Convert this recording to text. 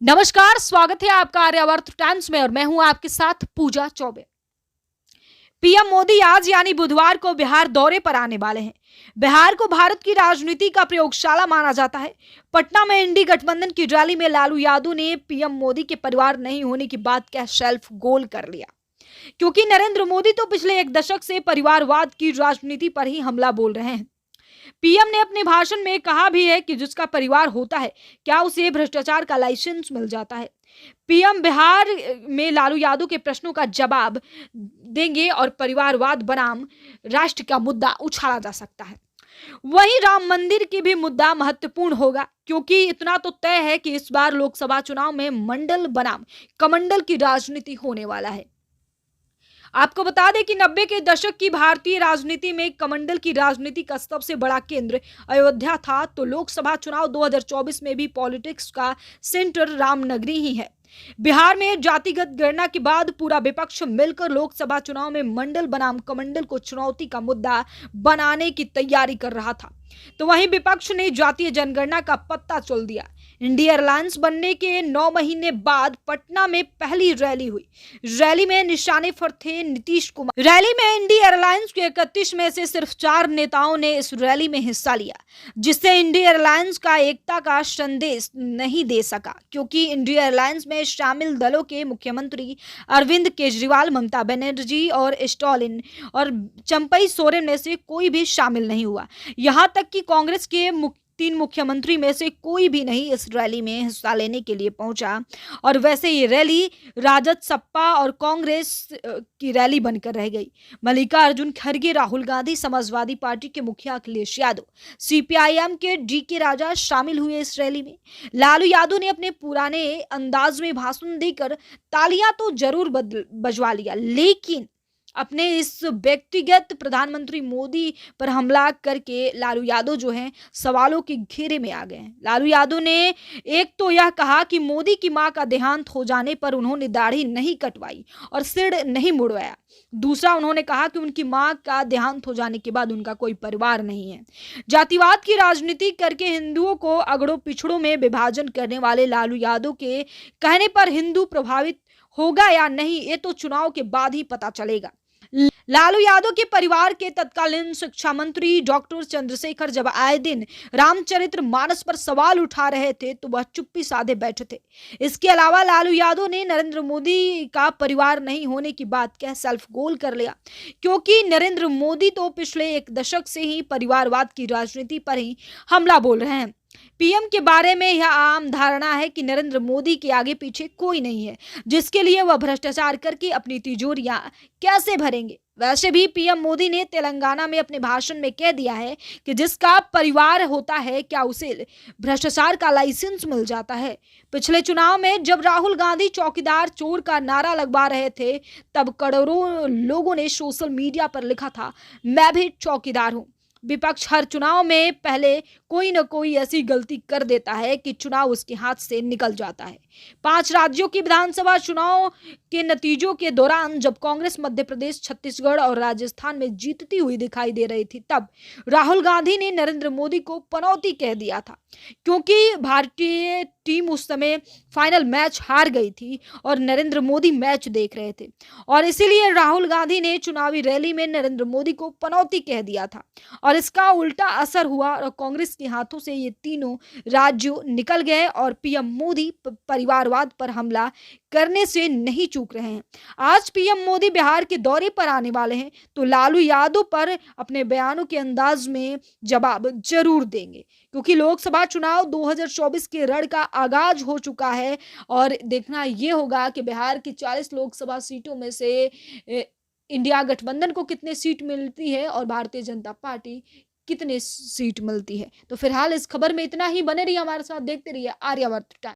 नमस्कार, स्वागत है आपका आर्यावर्त टाइम्स में और मैं हूं आपके साथ पूजा चौबे। पीएम मोदी आज यानी बुधवार को बिहार दौरे पर आने वाले हैं। बिहार को भारत की राजनीति का प्रयोगशाला माना जाता है। पटना में इंडी गठबंधन की रैली में लालू यादव ने पीएम मोदी के परिवार नहीं होने की बात का शेल्फ गोल कर लिया, क्योंकि नरेंद्र मोदी तो पिछले एक दशक से परिवारवाद की राजनीति पर ही हमला बोल रहे हैं। पीएम ने अपने भाषण में कहा भी है कि जिसका परिवार होता है, क्या उसे भ्रष्टाचार का लाइसेंस मिल जाता है। पीएम बिहार में लालू यादव के प्रश्नों का जवाब देंगे और परिवारवाद बनाम राष्ट्र का मुद्दा उछाला जा सकता है। वहीं राम मंदिर की भी मुद्दा महत्वपूर्ण होगा, क्योंकि इतना तो तय है कि इस बार लोकसभा चुनाव में मंडल बनाम कमंडल की राजनीति होने वाला है। आपको बता दें कि 90 के दशक की भारतीय राजनीति में कमंडल की राजनीति का सबसे बड़ा केंद्र अयोध्या था, तो लोकसभा चुनाव 2024 में भी पॉलिटिक्स का सेंटर रामनगरी ही है। बिहार में जातिगत गणना के बाद पूरा विपक्ष मिलकर लोकसभा चुनाव में मंडल बनाम कमंडल को चुनौती का मुद्दा बनाने की तैयारी कर रहा था, तो वहीं विपक्ष ने जातीय जनगणना का पत्ता चल दिया। इंडिया अलायंस बनने के 9 महीने बाद पटना में पहली रैली हुई। रैली में निशाने पर थे नीतीश कुमार। रैली में इंडिया अलायंस के 31 में से सिर्फ 4 नेताओं ने इस रैली में हिस्सा लिया, जिससे इंडिया अलायंस का एकता का संदेश नहीं दे सका, क्योंकि इंडिया अलायंस में शामिल दलों के मुख्यमंत्री अरविंद केजरीवाल, ममता बनर्जी और स्टालिन और चंपई सोरेन में से कोई भी शामिल नहीं हुआ। यहाँ तक कि कांग्रेस के 3 मुख्यमंत्री में से कोई भी नहीं इस रैली में हिस्सा लेने के लिए पहुंचा। और वैसे ये रैली राजद, सपा और कांग्रेस की रैली बनकर रह गई। मल्लिकार्जुन खड़गे, राहुल गांधी, समाजवादी पार्टी के मुखिया अखिलेश यादव, सीपीआईएम के डीके राजा शामिल हुए इस रैली में। लालू यादव ने अपने पुराने अंदाज में भाषण देकर तालियां तो जरूर बजवा लिया, लेकिन अपने इस व्यक्तिगत प्रधानमंत्री मोदी पर हमला करके लालू यादव जो हैं सवालों के घेरे में आ गए हैं। लालू यादव ने एक तो यह कहा कि मोदी की मां का देहांत हो जाने पर उन्होंने दाढ़ी नहीं कटवाई और सिर नहीं मुड़वाया। दूसरा, उन्होंने कहा कि उनकी मां का देहांत हो जाने के बाद उनका कोई परिवार नहीं है। जातिवाद की राजनीति करके हिंदुओं को अगड़ों पिछड़ों में विभाजन करने वाले लालू यादव के कहने पर हिंदू प्रभावित होगा या नहीं, ये तो चुनाव के बाद ही पता चलेगा। लालू यादव के परिवार के तत्कालीन शिक्षा मंत्री डॉक्टर चंद्रशेखर जब आए दिन रामचरित्र मानस पर सवाल उठा रहे थे, तो वह चुप्पी साधे बैठे थे। इसके अलावा लालू यादव ने नरेंद्र मोदी का परिवार नहीं होने की बात कह सेल्फ गोल कर लिया, क्योंकि नरेंद्र मोदी तो पिछले एक दशक से ही परिवारवाद की राजनीति पर ही हमला बोल रहे हैं। पीएम के बारे में यह आम धारणा है कि नरेंद्र मोदी के आगे पीछे कोई नहीं है जिसके लिए वह भ्रष्टाचार करके अपनी तिजोरियां कैसे भरेंगे। वैसे भी पीएम मोदी ने तेलंगाना में अपने भाषण में कह दिया है कि जिसका परिवार होता है, क्या उसे भ्रष्टाचार का लाइसेंस मिल जाता है। पिछले चुनाव में जब राहुल गांधी चौकीदार चोर का नारा लगवा रहे थे, तब करोड़ों लोगों ने सोशल मीडिया पर लिखा था, मैं भी चौकीदार हूं। विपक्ष हर चुनाव में पहले कोई न कोई ऐसी गलती कर देता है कि चुनाव उसके हाथ से निकल जाता है। 5 राज्यों की विधानसभा चुनाव के नतीजों के दौरान जब कांग्रेस मध्य प्रदेश, छत्तीसगढ़ और राजस्थान में जीतती हुई दिखाई दे रही थी, तब राहुल गांधी ने नरेंद्र मोदी को पनौती कह दिया था, क्योंकि भारतीय टीम उस समय फाइनल मैच हार गई थी और नरेंद्र मोदी मैच देख रहे थे, और इसीलिए राहुल गांधी ने चुनावी रैली में नरेंद्र मोदी को पनौती कह दिया था। और इसका उल्टा असर हुआ और कांग्रेस के हाथों से ये तीनों राज्य निकल गए और पीएम मोदी परिवारवाद पर हमला करने से नहीं चूक रहे हैं। आज पीएम मोदी बिहार के दौरे पर आने वाले हैं, तो लालू यादव पर अपने बयानों के अंदाज में जवाब जरूर देंगे, क्योंकि लोकसभा चुनाव 2024 के रण का आगाज हो चुका है और देखना यह होगा कि बिहार की 40 लोकसभा सीटों में से इंडिया गठबंधन को कितने सीट मिलती है और भारतीय जनता पार्टी कितने सीट मिलती है। तो फिलहाल इस खबर में इतना ही। बने रहिए हमारे साथ, देखते रहिए आर्यावर्त टाइम्स।